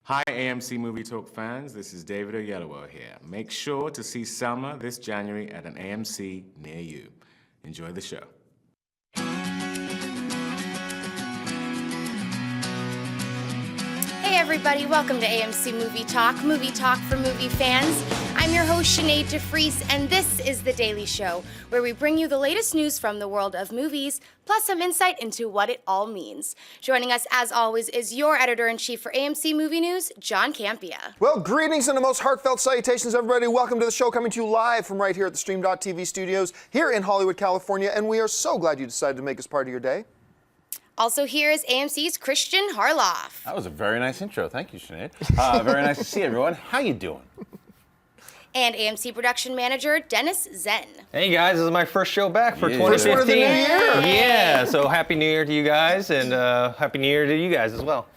Hi, AMC Movie Talk fans. This is David Oyelowo here. Make sure to see Selma this January at an AMC near you. Enjoy the show. Hey everybody, welcome to AMC Movie Talk for movie fans. I'm your host, Sinead DeFries, and this is The Daily Show, where we bring you the latest news from the world of movies, plus some insight into what it all means. Joining us, as always, is your editor-in-chief for AMC Movie News, John Campea. Well, greetings and the most heartfelt salutations, everybody. Welcome to the show, coming to you live from right here at the Stream.TV studios here in Hollywood, California, and we are so glad you decided to make us part of your day. Also here is AMC's Christian Harloff. That was a very nice intro. Thank you, Sinead. Very nice to see everyone. How you doing? And AMC production manager, Dennis Zen. Hey guys, this is my first show back for 2015. First one of the new year. Yeah, so happy New Year to you guys, and happy New Year to you guys as well.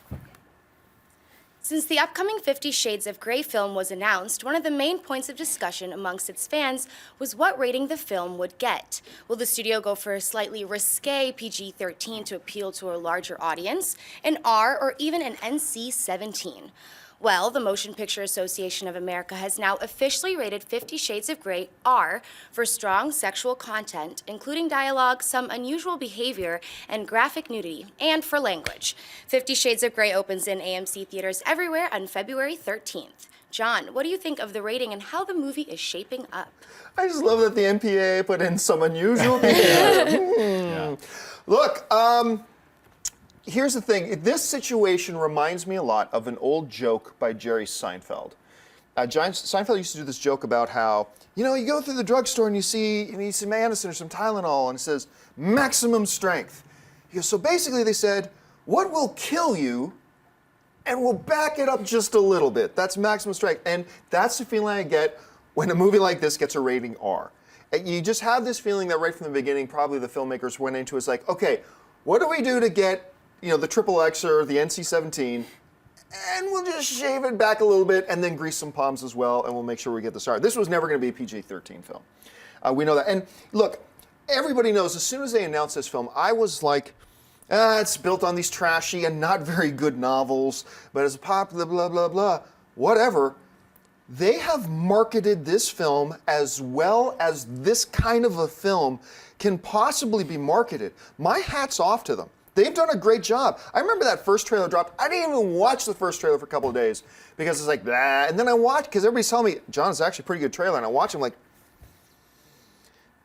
Since the upcoming 50 Shades of Grey film was announced, one of the main points of discussion amongst its fans was what rating the film would get. Will the studio go for a slightly risque PG-13 to appeal to a larger audience, an R, or even an NC-17? Well, the Motion Picture Association of America has now officially rated 50 Shades of Grey R for strong sexual content, including dialogue, some unusual behavior, and graphic nudity, and for language. 50 Shades of Grey opens in AMC theaters everywhere on February 13th. John, what do you think of the rating and how the movie is shaping up? I just love that the MPAA put in some unusual behavior. Look, here's the thing. This situation reminds me a lot of an old joke by Jerry Seinfeld. Seinfeld used to do this joke about how, you go through the drugstore and you see some Anderson or some Tylenol, and it says, maximum strength. He goes, so basically they said, what will kill you, and we'll back it up just a little bit. That's maximum strength. And that's the feeling I get when a movie like this gets a rating R. And you just have this feeling that right from the beginning, probably the filmmakers went into it's like, okay, what do we do to get the XXX or the NC-17, and we'll just shave it back a little bit and then grease some palms as well, and we'll make sure we get the star. This was never going to be a PG-13 film. We know that. And look, everybody knows as soon as they announced this film, I was like, it's built on these trashy and not very good novels, but it's popular, blah, blah, blah, whatever. They have marketed this film as well as this kind of a film can possibly be marketed. My hat's off to them. They've done a great job. I remember that first trailer dropped. I didn't even watch the first trailer for a couple of days because it's like, blah. And then I watched, because everybody's telling me, John, it's actually a pretty good trailer. And I watch them like,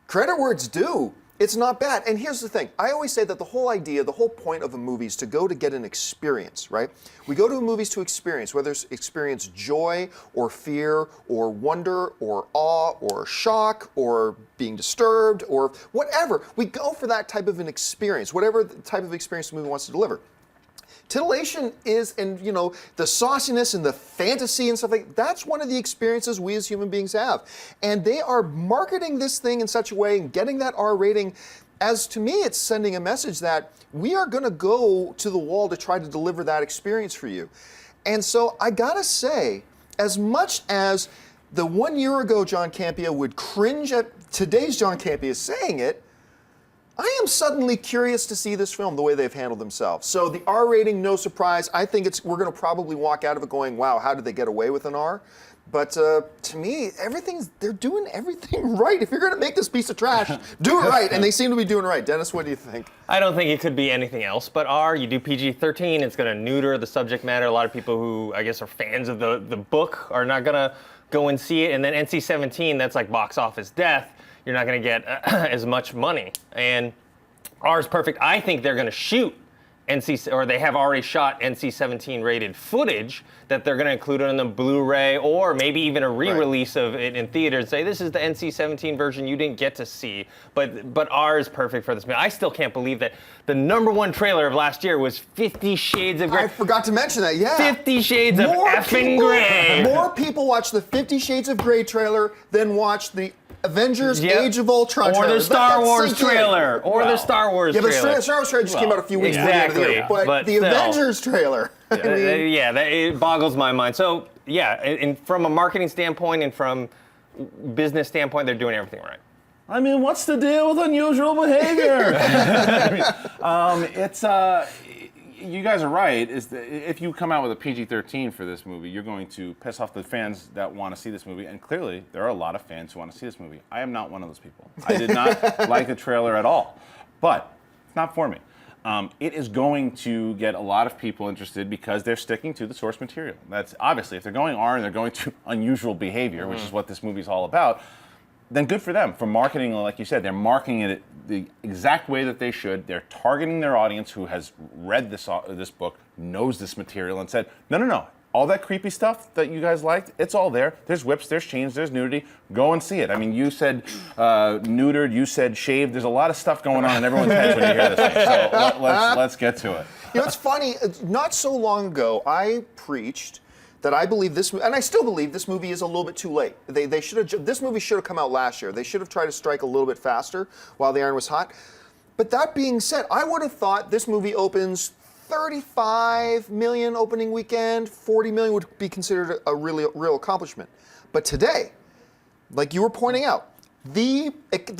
credit where it's due. It's not bad. And here's the thing. I always say that the whole idea, the whole point of a movie is to go to get an experience, right? We go to movies to experience, whether it's experience joy or fear or wonder or awe or shock or being disturbed or whatever. We go for that type of an experience, whatever the type of experience the movie wants to deliver. Titillation is, and the sauciness and the fantasy and stuff like that's one of the experiences we as human beings have. And they are marketing this thing in such a way and getting that R rating as, to me, it's sending a message that we are going to go to the wall to try to deliver that experience for you. And so I gotta say, as much as the 1 year ago John Campea would cringe at today's John Campea saying it, I am suddenly curious to see this film, the way they've handled themselves. So the R rating, no surprise. I think we're going to probably walk out of it going, wow, how did they get away with an R? But to me, they're doing everything right. If you're going to make this piece of trash, do it right. And they seem to be doing it right. Dennis, what do you think? I don't think it could be anything else but R. You do PG-13, it's going to neuter the subject matter. A lot of people who, I guess, are fans of the book are not going to go and see it. And then NC-17, that's like box office death. You're not going to get as much money. And R is perfect. I think they're going to shoot they have already shot NC-17 rated footage that they're going to include on the Blu-ray or maybe even a re-release of it in theaters. Say, this is the NC-17 version you didn't get to see. But R is perfect for this movie. I still can't believe that the #1 trailer of last year was 50 Shades of Grey. I forgot to mention that, yeah. 50 Shades of effing Grey. More people watch the 50 Shades of Grey trailer than watch the Avengers Age of Ultron or trailer. The Star Wars trailer. Or the Star Wars trailer. Yeah, but the Star Wars trailer just came out a few weeks exactly, later. But the still, Avengers trailer. It boggles my mind. So, and from a marketing standpoint and from business standpoint, they're doing everything right. I mean, what's the deal with unusual behavior? you guys are right. Is that if you come out with a PG-13 for this movie, you're going to piss off the fans that want to see this movie. And clearly, there are a lot of fans who want to see this movie. I am not one of those people. I did not like the trailer at all. But it's not for me. It is going to get a lot of people interested because they're sticking to the source material. That's obviously, if they're going R and they're going to unusual behavior, which is what this movie's all about, then good for them. For marketing, like you said, they're marketing it the exact way that they should. They're targeting their audience who has read this book, knows this material, and said, no. All that creepy stuff that you guys liked, it's all there. There's whips, there's chains, there's nudity. Go and see it. I mean, you said neutered, you said shaved. There's a lot of stuff going on in everyone's heads when you hear this thing. So let's get to it. You know, it's funny. Not so long ago, I preached that I believe this, and I still believe this movie is a little bit too late. They should have. This movie should have come out last year. They should have tried to strike a little bit faster while the iron was hot. But that being said, I would have thought this movie opens 35 million opening weekend, 40 million would be considered a real accomplishment. But today, like you were pointing out, the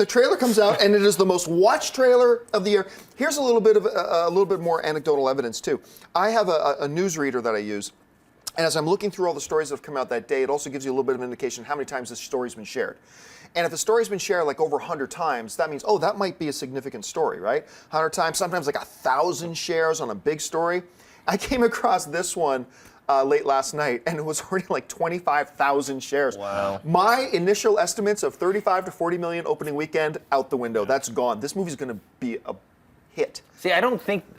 trailer comes out and it is the most watched trailer of the year. Here's a little bit more anecdotal evidence too. I have a newsreader that I use. And as I'm looking through all the stories that have come out that day, it also gives you a little bit of an indication how many times this story's been shared. And if the story's been shared like over 100 times, that means, oh, that might be a significant story, right? 100 times, sometimes like 1,000 shares on a big story. I came across this one late last night, and it was already like 25,000 shares. Wow. My initial estimates of 35 to 40 million opening weekend, out the window. That's gone. This movie's going to be a hit. See,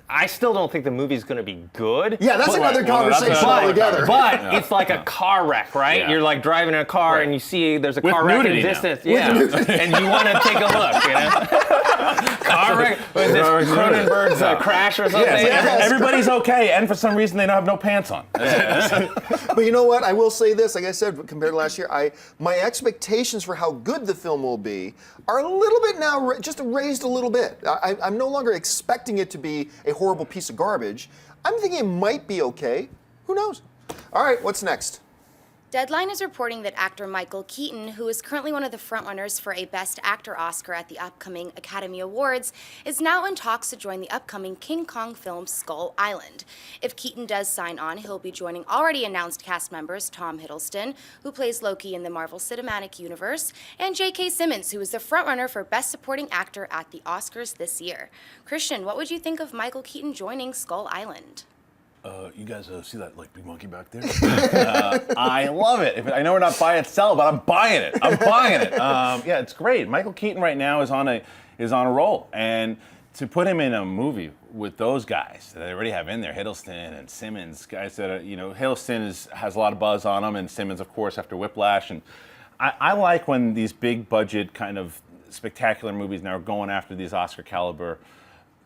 I still don't think the movie's going to be good. Yeah, that's another conversation altogether. But it's like a car wreck, right? Yeah. You're like driving in a car and you see there's a With car wreck in the nudity now. distance. Yeah. And you want to take a look, you know? Car wreck? Was this Cronenberg's Crash or something? Yeah, everybody's okay, and for some reason they don't have no pants on. But you know what? I will say this. Like I said, compared to last year, my expectations for how good the film will be are a little bit now just raised a little bit. I'm no longer expecting it to be a horrible piece of garbage. I'm thinking it might be okay. Who knows? All right, what's next? Deadline is reporting that actor Michael Keaton, who is currently one of the frontrunners for a Best Actor Oscar at the upcoming Academy Awards, is now in talks to join the upcoming King Kong film Skull Island. If Keaton does sign on, he'll be joining already announced cast members Tom Hiddleston, who plays Loki in the Marvel Cinematic Universe, and J.K. Simmons, who is the frontrunner for Best Supporting Actor at the Oscars this year. Christian, what would you think of Michael Keaton joining Skull Island? You guys see that like big monkey back there? I love it. I know we're not buy it sell, but I'm buying it. Yeah, it's great. Michael Keaton right now is on a roll, and to put him in a movie with those guys that they already have in there, Hiddleston and Simmons, guys that are, Hiddleston has a lot of buzz on him, and Simmons, of course, after Whiplash, and I like when these big budget kind of spectacular movies now are going after these Oscar caliber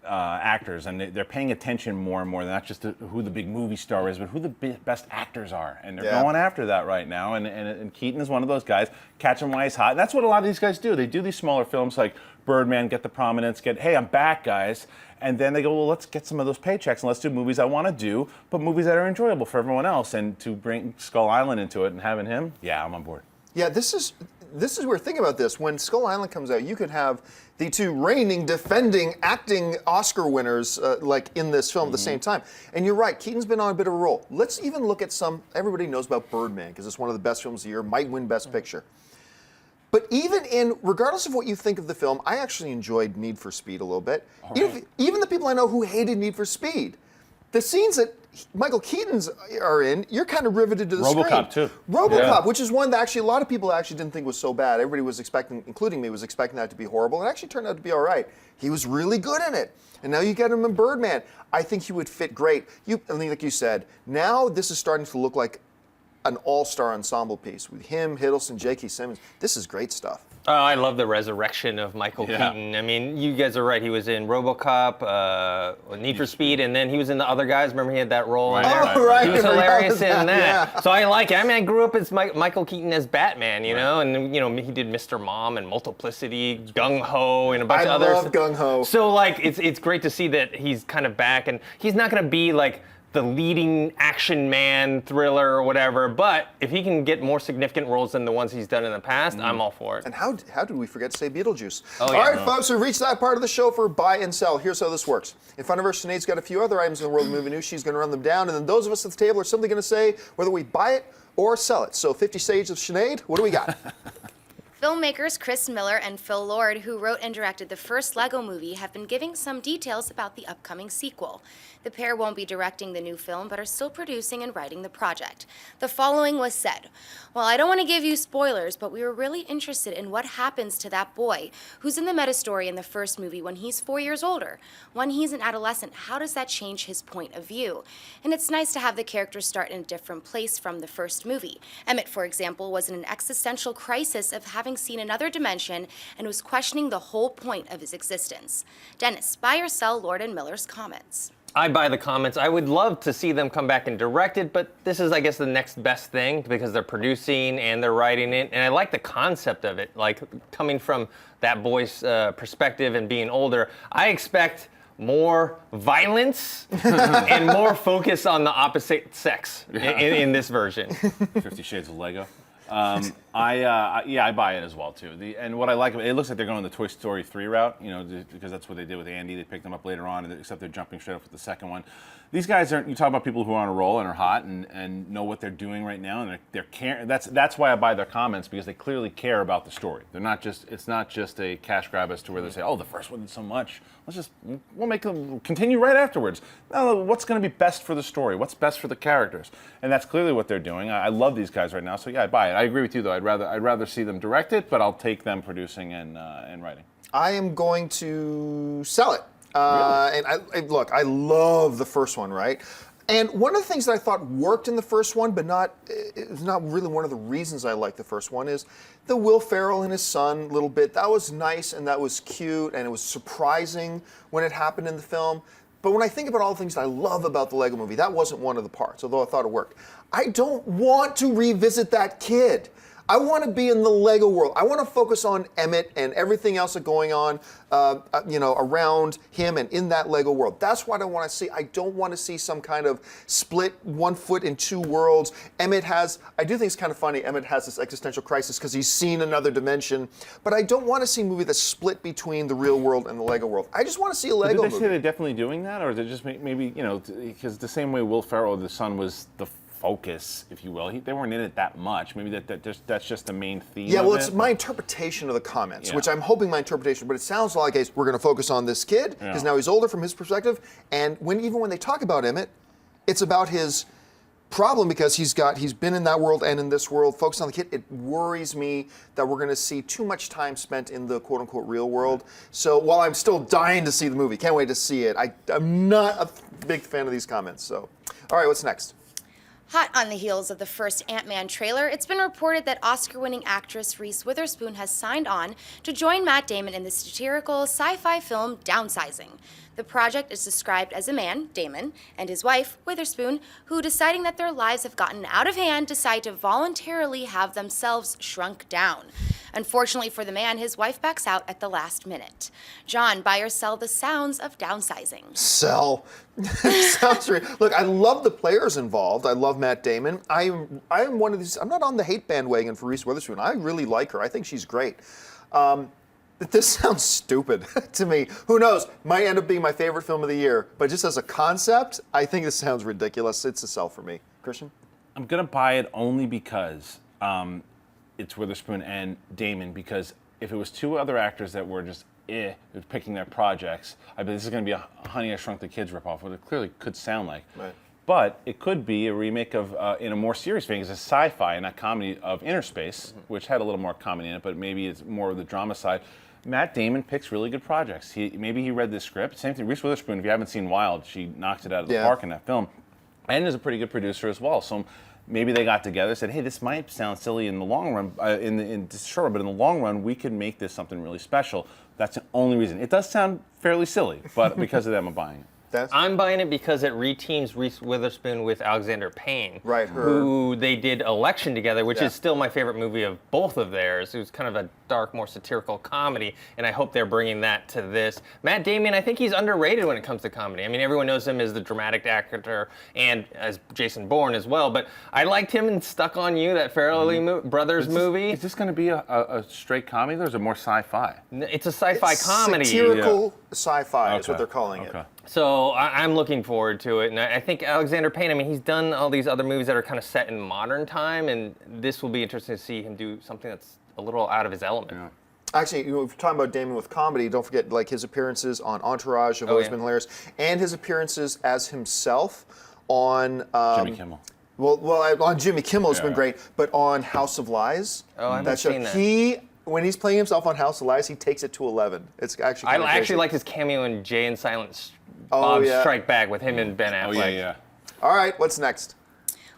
actors, and they're paying attention more and more, not just to who the big movie star is, but who the best actors are, and they're going after that right now, and Keaton is one of those guys. Catch him while he's hot. And that's what a lot of these guys do. They do these smaller films like Birdman, get the prominence, hey, I'm back, guys, and then they go, well, let's get some of those paychecks, and let's do movies I want to do, but movies that are enjoyable for everyone else, and to bring Skull Island into it and having him, yeah, I'm on board. Yeah, this is where, think about this. When Skull Island comes out, you could have the two reigning, defending, acting Oscar winners like in this film at the same time. And you're right, Keaton's been on a bit of a roll. Let's even look at everybody knows about Birdman, because it's one of the best films of the year, might win Best Picture. But regardless of what you think of the film, I actually enjoyed Need for Speed a little bit. Even the people I know who hated Need for Speed, the scenes that Michael Keaton's are in, you're kind of riveted to the screen. RoboCop too. RoboCop, which is one that actually a lot of people actually didn't think was so bad. Everybody was expecting, including me, was expecting that to be horrible. It actually turned out to be all right. He was really good in it. And now you get him in Birdman. I think he would fit great. Like you said, now this is starting to look like an all-star ensemble piece with him, Hiddleston, J.K. Simmons. This is great stuff. Oh, I love the resurrection of Michael Keaton. I mean, you guys are right. He was in RoboCop, Need for Speed, and then he was in The Other Guys. Remember, he had that role in there? Right. He was hilarious in that. Yeah. So I like it. I mean, I grew up as Michael Keaton as Batman, and he did Mr. Mom and Multiplicity, Gung Ho, and a bunch of others. I love Gung Ho. So it's great to see that he's kind of back, and he's not going to be like the leading action man thriller or whatever, but if he can get more significant roles than the ones he's done in the past, I'm all for it. And how did we forget to say Beetlejuice? Oh, All yeah, right, folks, we've reached that part of the show for buy and sell. Here's how this works. In front of her, Sinead's got a few other items in the world of movie news. She's going to run them down, and then those of us at the table are simply going to say whether we buy it or sell it. So 50 Shades of Sinead, what do we got? Filmmakers Chris Miller and Phil Lord, who wrote and directed the first Lego movie, have been giving some details about the upcoming sequel. The pair won't be directing the new film, but are still producing and writing the project. The following was said: "Well, I don't want to give you spoilers, but we were really interested in what happens to that boy who's in the meta story in the first movie when he's 4 years older. When he's an adolescent, how does that change his point of view? And it's nice to have the characters start in a different place from the first movie. Emmett, for example, was in an existential crisis of having seen another dimension and was questioning the whole point of his existence." Dennis, buy or sell Lord and Miller's comments? I buy the comments. I would love to see them come back and direct it, but this is, I guess, the next best thing because they're producing and they're writing it. And I like the concept of it, like coming from that boy's perspective and being older. I expect more violence and more focus on the opposite sex in this version. 50 Shades of Lego. I buy it as well too. And what I like, it looks like they're going the Toy Story 3 route, because that's what they did with Andy. They picked them up later on, except they're jumping straight up with the second one. These guys you talk about people who are on a roll and are hot and know what they're doing right now, and they're caring. That's why I buy their comments, because they clearly care about the story. It's not just a cash grab as to where they say, oh, the first one did so much. We'll make them continue right afterwards. No, what's going to be best for the story? What's best for the characters? And that's clearly what they're doing. I love these guys right now, so yeah, I buy it. I agree with you though. I'd rather see them direct it, but I'll take them producing and writing. I am going to sell it. Really? And look, I love the first one, right? And one of the things that I thought worked in the first one, but it's not really one of the reasons I like the first one, is the Will Ferrell and his son little bit. That was nice and that was cute and it was surprising when it happened in the film. But when I think about all the things that I love about the Lego movie, that wasn't one of the parts, although I thought it worked. I don't want to revisit that kid. I want to be in the Lego world. I want to focus on Emmett and everything else that's going on, around him and in that Lego world. That's what I want to see. I don't want to see some kind of split 1 foot in two worlds. I do think it's kind of funny, Emmett has this existential crisis because he's seen another dimension, but I don't want to see a movie that's split between the real world and the Lego world. I just want to see a Lego movie. Did they say they're definitely doing that, or is it just maybe, because the same way Will Ferrell, the son, was the focus, if you will. They weren't in it that much. Maybe that's just the main theme. Yeah, well, of it's it. my interpretation of the comments, Yeah. which I'm hoping my interpretation, but it sounds like we're going to focus on this kid because now he's older from his perspective. And even when they talk about Emmett, it's about his problem because he's been in that world and in this world, focused on the kid. It worries me that we're going to see too much time spent in the quote unquote real world. So while I'm still dying to see the movie, can't wait to see it, I'm not a big fan of these comments. So, all right, what's next? Hot on the heels of the first Ant-Man trailer, it's been reported that Oscar-winning actress Reese Witherspoon has signed on to join Matt Damon in the satirical sci-fi film Downsizing. The project is described as a man, Damon, and his wife, Witherspoon, who, deciding that their lives have gotten out of hand, decide to voluntarily have themselves shrunk down. Unfortunately for the man, his wife backs out at the last minute. John, buy or sell the sounds of Downsizing? Sell. Sounds real. Look, I love the players involved. I love Matt Damon. I am one of these. I'm not on the hate bandwagon for Reese Witherspoon. I really like her. I think she's great. But this sounds stupid to me. Who knows? Might end up being my favorite film of the year. But just as a concept, I think this sounds ridiculous. It's a sell for me. Christian? I'm gonna buy it only because it's Witherspoon and Damon. Because if it was two other actors that were just picking their projects, I bet this is gonna be a Honey, I Shrunk the Kids ripoff. What it clearly could sound like. Right. But it could be a remake of, in a more serious vein, it's a sci-fi and not comedy of Inner Space, which had a little more comedy in it, but maybe it's more of the drama side. Matt Damon picks really good projects. Maybe he read the script. Same thing, Reese Witherspoon, if you haven't seen Wild, she knocked it out of the park in that film. And is a pretty good producer as well. So maybe they got together and said, hey, this might sound silly in the long run, but in the long run, we could make this something really special. That's the only reason. It does sound fairly silly, but because of them, I'm buying it. I'm buying it because it reteams Reese Witherspoon with Alexander Payne. Right, who they did Election together, which is still my favorite movie of both of theirs. It was kind of a dark, more satirical comedy, and I hope they're bringing that to this. Matt Damon, I think he's underrated when it comes to comedy. I mean, everyone knows him as the dramatic actor and as Jason Bourne as well, but I liked him in Stuck on You, that Farrelly Brothers movie. Is this going to be a straight comedy, or is it more sci-fi? It's a sci-fi comedy. Satirical sci-fi is what they're calling it. So I'm looking forward to it, and I think Alexander Payne, I mean, he's done all these other movies that are kind of set in modern time, and this will be interesting to see him do something that's a little out of his element. Yeah. Actually, if you're talking about Damon with comedy, don't forget like his appearances on Entourage have always been hilarious, and his appearances as himself on Jimmy Kimmel. Well, on Jimmy Kimmel has been great, but on House of Lies. Oh, I haven't seen that. When he's playing himself on House of Lies, he takes it to 11. It's actually I kinda crazy. actually like his cameo in Jay and Silent Bob Strike Back with him and Ben Affleck. Yeah. All right, what's next?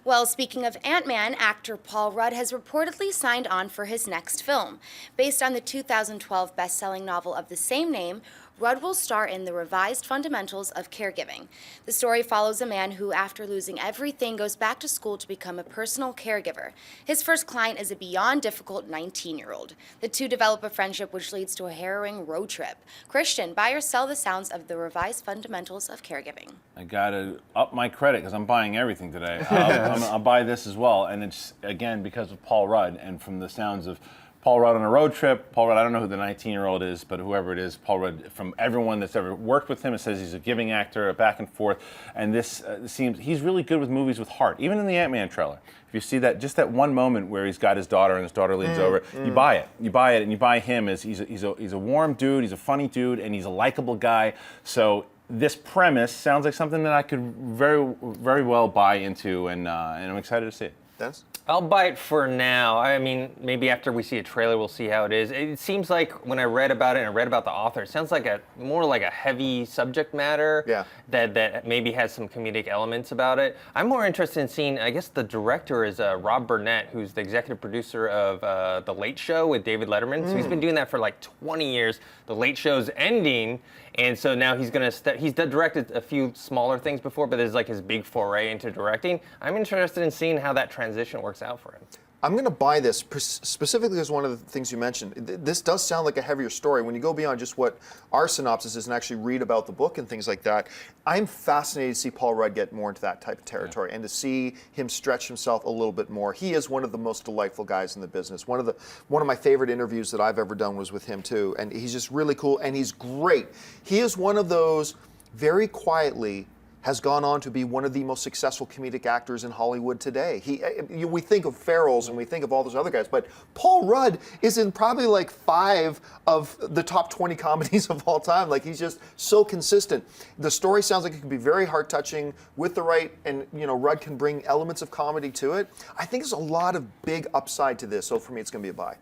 Well, speaking of Ant-Man, actor Paul Rudd has reportedly signed on for his next film. Based on the 2012 best-selling novel of the same name, Rudd will star in the revised fundamentals of caregiving. The story follows a man who, after losing everything, goes back to school to become a personal caregiver. His first client is a beyond difficult 19-year-old. The two develop a friendship which leads to a harrowing road trip. Christian, buy or sell the sounds of the revised fundamentals of caregiving? I gotta up my credit because I'm buying everything today. I'll buy this as well, and it's again because of Paul Rudd and from the sounds of Paul Rudd on a road trip. Paul Rudd, I don't know who the 19-year-old is, but whoever it is, Paul Rudd, from everyone that's ever worked with him, it says he's a giving actor, a back and forth, and this seems, he's really good with movies with heart. Even in the Ant-Man trailer, if you see that, just that one moment where he's got his daughter and his daughter leans over, you buy it. You buy it, and you buy him as he's a warm dude, he's a funny dude, and he's a likable guy. So this premise sounds like something that I could very, very well buy into, and I'm excited to see it. Dennis? I'll buy it for now. I mean, maybe after we see a trailer, we'll see how it is. It seems like when I read about it and I read about the author, it sounds like more like a heavy subject matter that maybe has some comedic elements about it. I'm more interested in seeing, I guess the director is Rob Burnett, who's the executive producer of The Late Show with David Letterman. So he's been doing that for like 20 years. The Late Show's ending, and so now he's going to he's directed a few smaller things before, but this is like his big foray into directing. I'm interested in seeing how that transition works out for him. I'm going to buy this specifically because one of the things you mentioned. This does sound like a heavier story. When you go beyond just what our synopsis is and actually read about the book and things like that, I'm fascinated to see Paul Rudd get more into that type of territory and to see him stretch himself a little bit more. He is one of the most delightful guys in the business. One of my favorite interviews that I've ever done was with him too, and he's just really cool and he's great. He is one of those very quietly has gone on to be one of the most successful comedic actors in Hollywood today. We think of Farrell's and we think of all those other guys, but Paul Rudd is in probably like 5 of the top 20 comedies of all time. Like, he's just so consistent. The story sounds like it could be very heart-touching with the right, and Rudd can bring elements of comedy to it. I think there's a lot of big upside to this, so for me it's going to be a buy.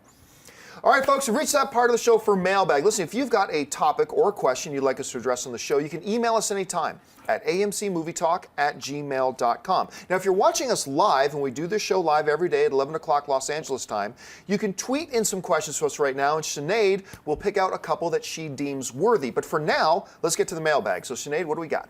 All right, folks, we've reached that part of the show for Mailbag. Listen, if you've got a topic or question you'd like us to address on the show, you can email us anytime at amcmovietalk@gmail.com. Now, if you're watching us live, and we do this show live every day at 11 o'clock Los Angeles time, you can tweet in some questions to us right now, and Sinead will pick out a couple that she deems worthy. But for now, let's get to the mailbag. So, Sinead, what do we got?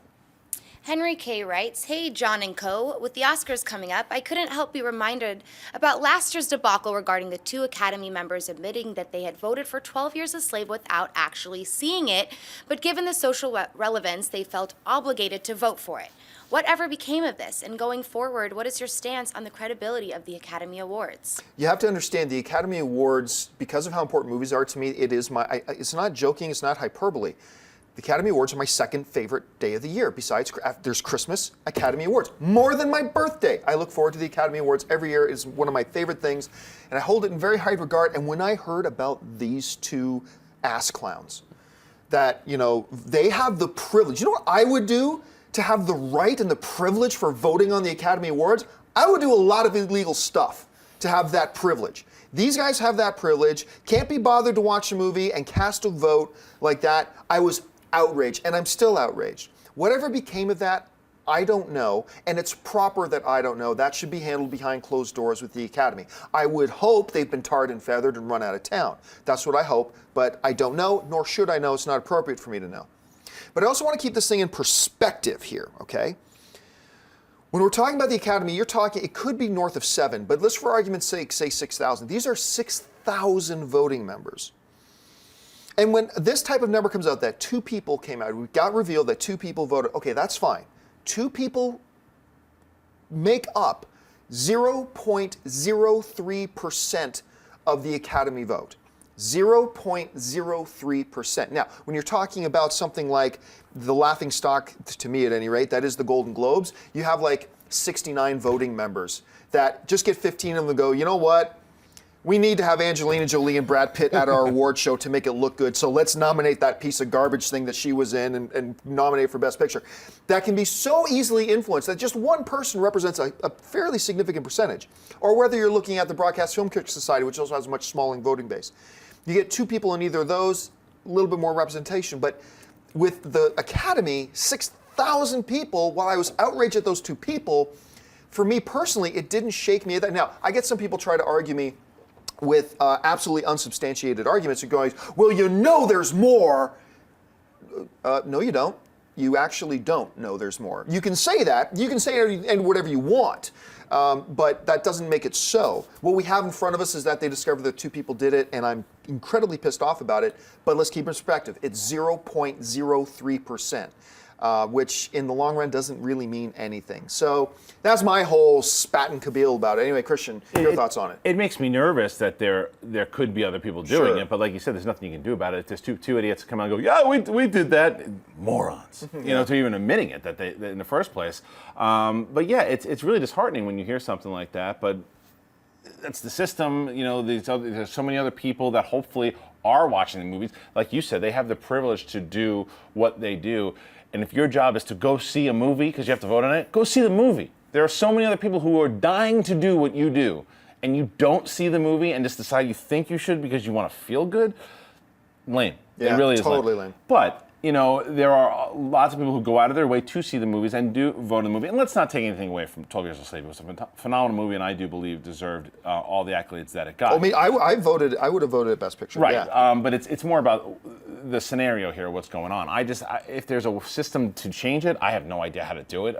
Henry K. writes, "Hey, John and co. With the Oscars coming up, I couldn't help be reminded about last year's debacle regarding the 2 Academy members admitting that they had voted for 12 Years a Slave without actually seeing it, but given the social relevance, they felt obligated to vote for it. Whatever became of this? And going forward, what is your stance on the credibility of the Academy Awards?" You have to understand the Academy Awards, because of how important movies are to me, it's not joking, it's not hyperbole. The Academy Awards are my second favorite day of the year. Besides, there's Christmas, Academy Awards. More than my birthday. I look forward to the Academy Awards every year. It's one of my favorite things, and I hold it in very high regard. And when I heard about these 2 ass clowns, that, they have the privilege. You know what I would do to have the right and the privilege for voting on the Academy Awards? I would do a lot of illegal stuff to have that privilege. These guys have that privilege, can't be bothered to watch a movie and cast a vote like that. I was outraged, and I'm still outraged. Whatever became of that, I don't know, and it's proper that I don't know. That should be handled behind closed doors with the Academy. I would hope they've been tarred and feathered and run out of town. That's what I hope, but I don't know, nor should I know. It's not appropriate for me to know. But I also want to keep this thing in perspective here, okay? When we're talking about the Academy, you're talking, it could be north of 7, but let's for argument's sake say 6,000. These are 6,000 voting members. And when this type of number comes out, that 2 people came out, we got revealed that 2 people voted, okay, that's fine. 2 people make up 0.03% of the Academy vote. 0.03%. Now, when you're talking about something like the laughingstock, to me at any rate, that is the Golden Globes, you have like 69 voting members that just get 15 of them and go, you know what? We need to have Angelina Jolie and Brad Pitt at our award show to make it look good, so let's nominate that piece of garbage thing that she was in and nominate for Best Picture. That can be so easily influenced that just one person represents a fairly significant percentage. Or whether you're looking at the Broadcast Film Critics Society, which also has a much smaller voting base. You get 2 people in either of those, a little bit more representation. But with the Academy, 6,000 people, while I was outraged at those 2 people, for me personally, it didn't shake me. Now, I get some people try to argue me with absolutely unsubstantiated arguments. You're going, well, you know there's more. No, you don't. You actually don't know there's more. You can say that. You can say it and whatever you want. But that doesn't make it so. What we have in front of us is that they discovered that 2 people did it, and I'm incredibly pissed off about it. But let's keep it in perspective. It's 0.03%. Which in the long run doesn't really mean anything. So that's my whole spat and cabeel about it. Anyway, Christian, your thoughts on it? It makes me nervous that there could be other people doing Sure. it, but like you said, there's nothing you can do about it. If there's two idiots come out and go, yeah, we did that, morons, you know, to even admitting it that they in the first place. But yeah, it's really disheartening when you hear something like that. But that's the system. You know, there's so many other people that hopefully are watching the movies. Like you said, they have the privilege to do what they do. And if your job is to go see a movie because you have to vote on it, go see the movie. There are so many other people who are dying to do what you do, and you don't see the movie and just decide you think you should because you want to feel good. Lame. Yeah, it really is totally lame. But, you know, there are lots of people who go out of their way to see the movies and do vote in the movie. And let's not take anything away from 12 Years a Slave. It was a phenomenal movie, and I do believe deserved all the accolades that it got. I mean, I would have voted Best Picture. Right, Yeah. but it's more about the scenario here, what's going on. If there's a system to change it, I have no idea how to do it.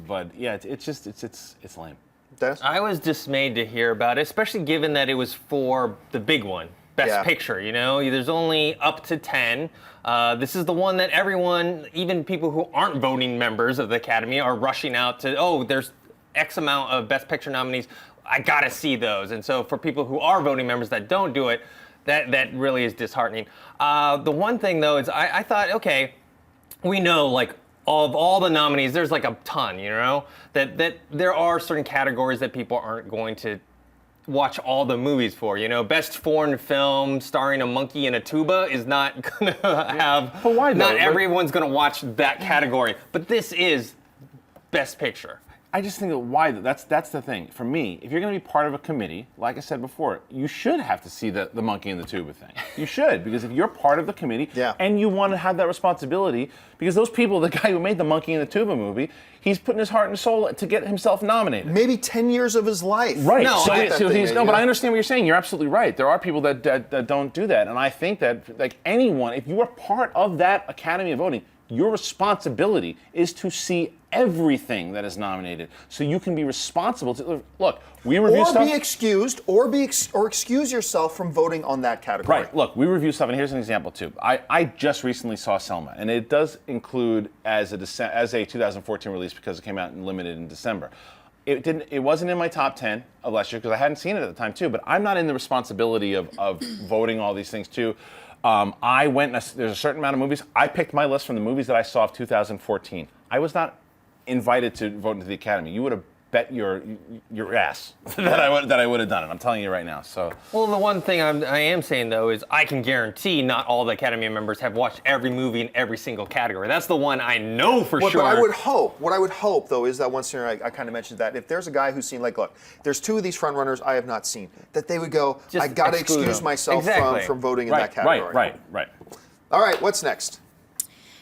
But yeah, it's lame. Dennis? I was dismayed to hear about it, especially given that it was for the big one, Best Picture. You know, there's only up to 10. This is the one that everyone, even people who aren't voting members of the Academy, are rushing out to. Oh, there's X amount of Best Picture nominees. I gotta see those. And so for people who are voting members that don't do it, that really is disheartening. The one thing though is I thought, okay, we know like of all the nominees, there's like a ton, you know, that there are certain categories that people aren't going to watch all the movies for. You know, best foreign film starring a monkey in a tuba is not gonna have. But why not though? everyone's gonna watch that category. But this is Best Picture. I just think that why that's the thing. For me, if you're going to be part of a committee, like I said before, you should have to see the monkey in the tuba thing. You should, because if you're part of the committee and you want to have that responsibility, because those people, the guy who made the monkey in the tuba movie, he's putting his heart and soul to get himself nominated. Maybe 10 years of his life. Right. No, But I understand what you're saying. You're absolutely right. There are people that don't do that, and I think that like anyone, if you are part of that Academy of Voting, your responsibility is to see everything that is nominated, so you can be responsible to look. We review or stuff. Be excused, or excuse yourself from voting on that category. Right. Look, we review stuff, and here's an example too. I just recently saw Selma, and it does include as a 2014 release because it came out in limited in December. It wasn't in my top 10 of last year because I hadn't seen it at the time too. But I'm not in the responsibility of voting all these things too. I went. There's a certain amount of movies. I picked my list from the movies that I saw of 2014. I was not invited to vote into the Academy. You would have bet your ass that I would have done it. I'm telling you right now. So. Well, the one thing I am saying though is I can guarantee not all the Academy members have watched every movie in every single category. That's the one I know for sure. But what I would hope though is that once here I kind of mentioned that if there's a guy who's seen like, look, there's 2 of these front runners I have not seen, that they would go, I got to excuse myself from voting in that category. Right. All right, what's next?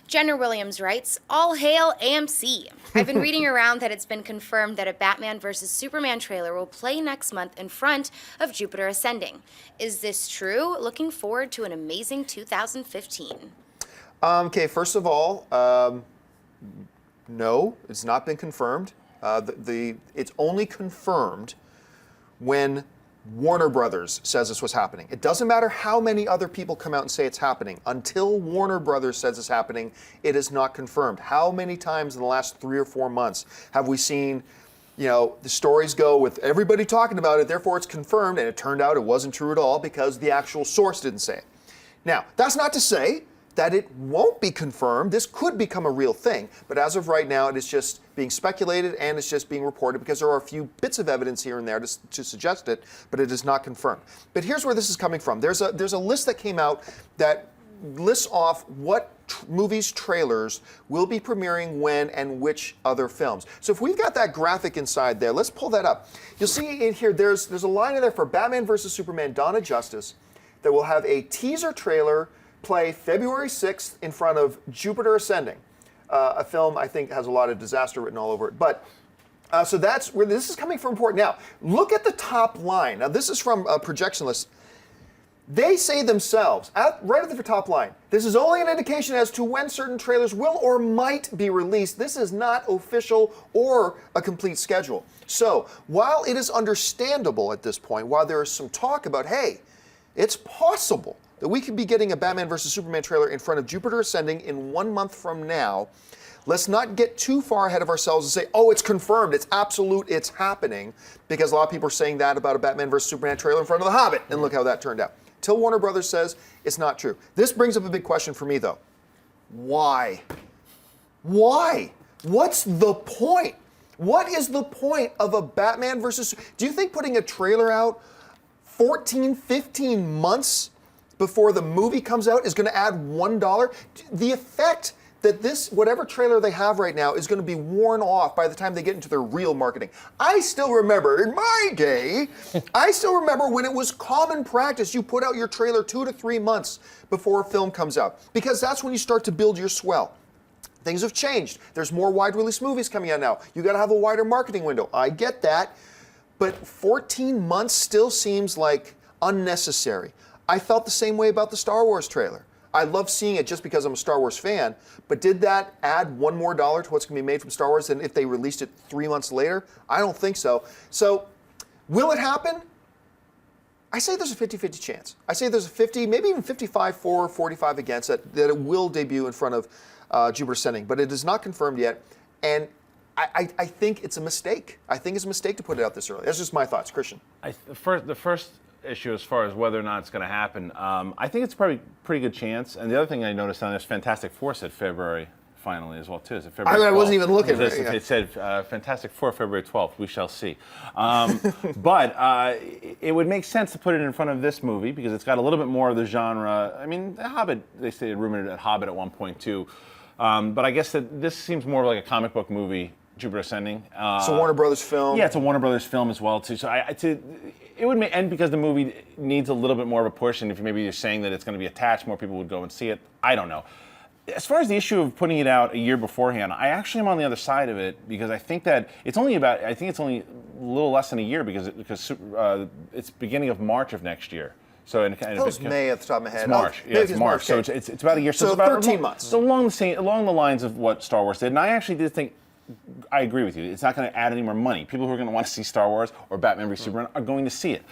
Jenner Williams writes, all hail AMC. I've been reading around that it's been confirmed that a Batman vs. Superman trailer will play next month in front of Jupiter Ascending. Is this true? Looking forward to an amazing 2015. Okay, first of all, no, it's not been confirmed. It's only confirmed when Warner Brothers says this was happening. It doesn't matter how many other people come out and say it's happening. Until Warner Brothers says it's happening, it is not confirmed. How many times in the last 3 or 4 months have we seen, the stories go with everybody talking about it, therefore it's confirmed, and it turned out it wasn't true at all because the actual source didn't say it. Now, that's not to say that it won't be confirmed. This could become a real thing, but as of right now, it is just being speculated and it's just being reported because there are a few bits of evidence here and there to suggest it, but it is not confirmed. But here's where this is coming from. There's a list that came out that lists off what movies' trailers will be premiering when and which other films. So if we've got that graphic inside there, let's pull that up. You'll see in here, there's a line in there for Batman vs. Superman: Dawn of Justice that will have a teaser trailer play February 6th in front of Jupiter Ascending, a film I think has a lot of disaster written all over it. But so that's where this is coming from. Important. Now, look at the top line. Now, this is from a projection list. They say themselves, right at the top line, this is only an indication as to when certain trailers will or might be released. This is not official or a complete schedule. So while it is understandable at this point, while there is some talk about, hey, it's possible that we could be getting a Batman vs. Superman trailer in front of Jupiter Ascending in 1 month from now, let's not get too far ahead of ourselves and say, oh, it's confirmed, it's absolute, it's happening, because a lot of people are saying that about a Batman vs. Superman trailer in front of The Hobbit, and look how that turned out. Till Warner Brothers says it's not true. This brings up a big question for me, though. Why? Why? What's the point? What is the point of a Batman vs. Do you think putting a trailer out 14, 15 months before the movie comes out is going to add $1? The effect that this, whatever trailer they have right now, is going to be worn off by the time they get into their real marketing. I still remember, in my day, when it was common practice, you put out your trailer 2 to 3 months before a film comes out, because that's when you start to build your swell. Things have changed. There's more wide release movies coming out now. You got to have a wider marketing window. I get that, but 14 months still seems like unnecessary. I felt the same way about the Star Wars trailer. I love seeing it just because I'm a Star Wars fan, but did that add $1 more to what's going to be made from Star Wars than if they released it 3 months later? I don't think so. So, will it happen? I say there's a 50-50 chance. I say there's a 50, maybe even 55 for, 45 against that it will debut in front of Jupiter Ascending, but it is not confirmed yet, and I think it's a mistake. I think it's a mistake to put it out this early. That's just my thoughts. Christian? The first issue as far as whether or not it's going to happen, I think it's probably a pretty good chance. And the other thing I noticed on this, Fantastic Four said February finally as well too. Is it February 12th? I wasn't even looking. It said Fantastic Four February 12th. We shall see. But it would make sense to put it in front of this movie because it's got a little bit more of the genre. I mean, The Hobbit, they say rumored at Hobbit at one point too. But I guess that this seems more like a comic book movie, Jupiter Ascending. It's a Warner Brothers film. Yeah, it's a Warner Brothers film as well too. So it would make, and because the movie needs a little bit more of a push, and if maybe you're saying that it's going to be attached, more people would go and see it. I don't know. As far as the issue of putting it out a year beforehand, I actually am on the other side of it because I think that it's only a little less than a year because it's beginning of March of next year. So That was May at the top of my head. It's March. Yeah, it's March. Okay. So it's about a year. So it's about 13 months. So along the lines of what Star Wars did, and I actually did think. I agree with you. It's not going to add any more money. People who are going to want to see Star Wars or Batman v Superman are going to see it.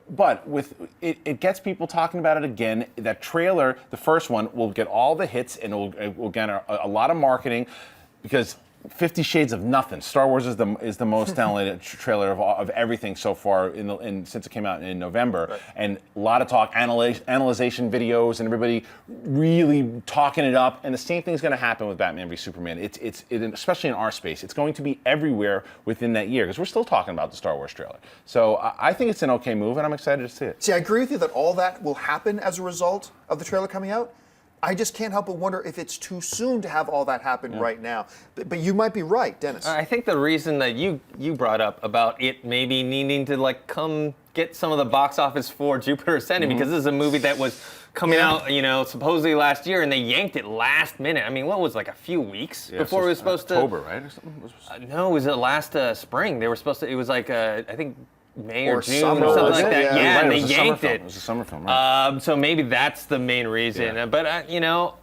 But with it gets people talking about it again. That trailer, the first one, will get all the hits and it will get a lot of marketing because 50 Shades of nothing. Star Wars is the most downloaded trailer of everything so far since it came out in November, right. And a lot of talk, analyzation videos, and everybody really talking it up. And the same thing is going to happen with Batman v Superman. It's especially in our space, it's going to be everywhere within that year because we're still talking about the Star Wars trailer. So I think it's an okay move, and I'm excited to see it. See, I agree with you that all that will happen as a result of the trailer coming out. I just can't help but wonder if it's too soon to have all that happen right now. But you might be right, Dennis. I think the reason that you brought up about it maybe needing to come get some of the box office for Jupiter Ascending because this is a movie that was coming out, supposedly last year, and they yanked it last minute. I mean, what was a few weeks before it was supposed October, right? Or something? No, it was last spring. They were supposed to. It was I think May or Or June summer, or something wasn't like it? that. Yeah. Yeah, and Right, they it was a summer yanked film. it. It was a summer film, right? So maybe that's the main reason. Yeah. But I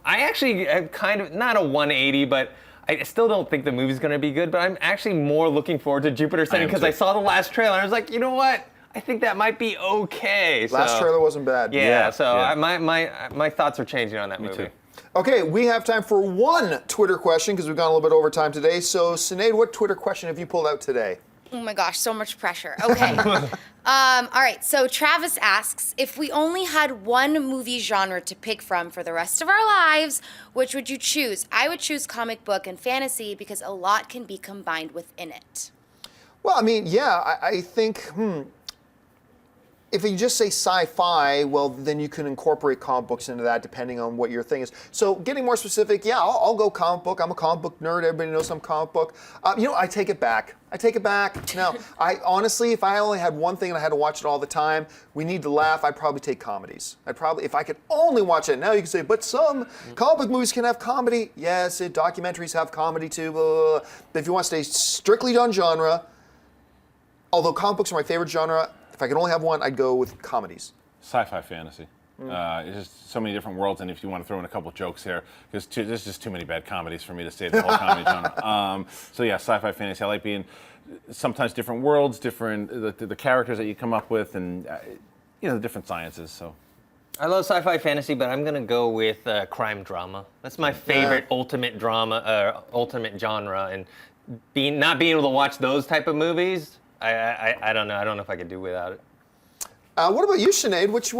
actually am kind of not a 180, but I still don't think the movie's going to be good. But I'm actually more looking forward to Jupiter Ascending because too. I saw the last trailer and I was like, you know what? I think that might be okay. Last So, trailer wasn't bad. Yeah. Yeah. My thoughts are changing on that movie. too. Okay, we have time for one Twitter question because we've gone a little bit over time today. So, Sinead, what Twitter question have you pulled out today? Oh my gosh, so much pressure. Okay. All right, so Travis asks, if we only had one movie genre to pick from for the rest of our lives, which would you choose? I would choose comic book and fantasy because a lot can be combined within it. Well, I mean, yeah, I think, if you just say sci-fi, well, then you can incorporate comic books into that depending on what your thing is. So getting more specific, yeah, I'll go comic book. I'm a comic book nerd. Everybody knows I'm comic book. I take it back. Now, I honestly, if I only had one thing and I had to watch it all the time, we need to laugh, I'd probably take comedies. If I could only watch it. Now you can say, but some comic book movies can have comedy. Yes, documentaries have comedy too. Blah, blah, blah. But if you want to stay strictly on genre, although comic books are my favorite genre, if I could only have one, I'd go with comedies. Sci-fi fantasy. It's just so many different worlds, and if you want to throw in a couple jokes here, because there's just too many bad comedies for me to say the whole comedy genre. So yeah, sci-fi fantasy. I like being sometimes different worlds, different the characters that you come up with, and the different sciences. So I love sci-fi fantasy, but I'm gonna go with crime drama. That's my favorite ultimate drama, ultimate genre, and not being able to watch those type of movies. I don't know. I don't know if I could do without it. What about you, Sinead? Which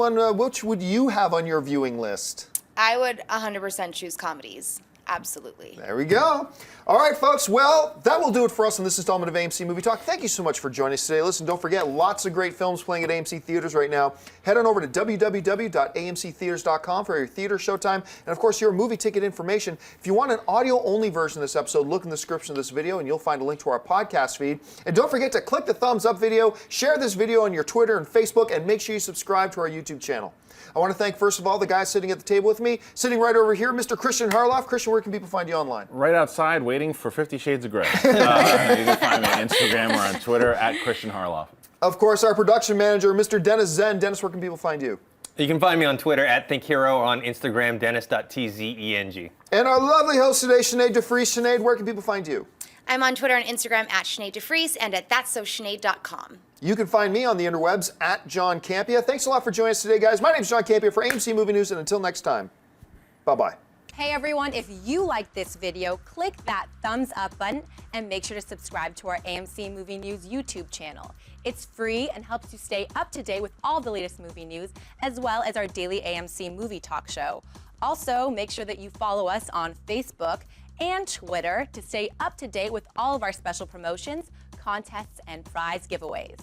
would you have on your viewing list? I would 100% choose comedies. Absolutely. There we go. All right, folks. Well, that will do it for us on this installment of AMC Movie Talk. Thank you so much for joining us today. Listen, don't forget, lots of great films playing at AMC Theaters right now. Head on over to www.amctheaters.com for your theater showtime and, of course, your movie ticket information. If you want an audio-only version of this episode, look in the description of this video and you'll find a link to our podcast feed. And don't forget to click the thumbs up video, share this video on your Twitter and Facebook, and make sure you subscribe to our YouTube channel. I want to thank, first of all, the guy sitting at the table with me, sitting right over here, Mr. Christian Harloff. Christian, where can people find you online? right outside, waiting for 50 Shades of Grey. You can find me on Instagram or on Twitter at Christian Harloff. Of course, our production manager, Mr. Dennis Zen. Dennis, where can people find you? You can find me on Twitter at ThinkHero, or on Instagram, Dennis.tzeng. And our lovely host today, Sinead DeFries. Sinead, where can people find you? I'm on Twitter and Instagram at Sinead DeFries and at that'ssosinead.com. You can find me on the interwebs at John Campia. Thanks a lot for joining us today, guys. My name is John Campia for AMC Movie News, and until next time, bye-bye. Hey everyone, if you like this video, click that thumbs up button and make sure to subscribe to our AMC Movie News YouTube channel. It's free and helps you stay up to date with all the latest movie news, as well as our daily AMC Movie Talk show. Also, make sure that you follow us on Facebook and Twitter to stay up to date with all of our special promotions, contests, and prize giveaways.